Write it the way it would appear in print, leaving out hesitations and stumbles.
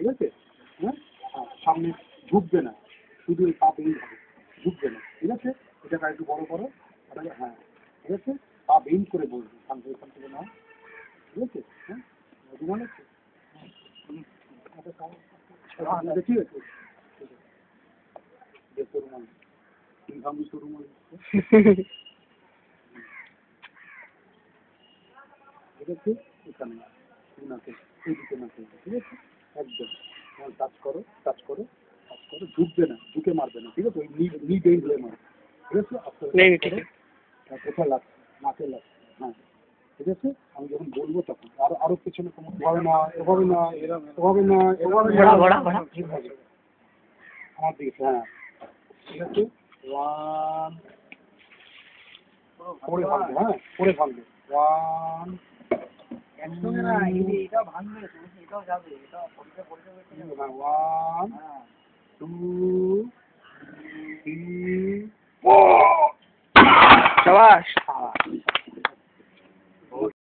ঠিক আছে? হ্যাঁ, সামনে ঝুঁকবে না, শুধু এই পা বেন্ড হবে, ঝুঁকবে না। ঠিক আছে? এটাকে একটু বড় করো। হ্যাঁ, ঠিক আছে? পা বেন্ড করে বলবে, সামনে এখান থেকে নাও। ঠিক আছে? হ্যাঁ, মনে হচ্ছে? ঠিক আছে, দেখো রুমাল, ভাবছি তো রুমাল। ঠিক আছে? এখানে নাকে, এইদিকে নাকে, ঠিক আছে? একদম টাচ করো, টাচ করো, টাচ করো, ঝুঁকবে না, ঝুঁকে মারবে না। ঠিক আছে? ওই নি বেন্ড হয়ে মারবে। ঠিক আছে? কোথায় লাগছে? নাকে লাগছে। হ্যাঁ, ঠিক আছে? আমি যখন বলবো তখন আরো পেছনে এভাবে না, এভাবে না, এভাবে না, এভাবে না, আমার দিকে। হ্যাঁ, ঠিক আছে? ওয়ান, পরে ভাঙবে। হ্যাঁ, পরে ভাঙবে। ওয়ান, একসঙ্গে না, এটাও ভাঙবে, এটাও যাবে, এটা ওয়ান, টু, থ্রি, ফোর। শাবাশ।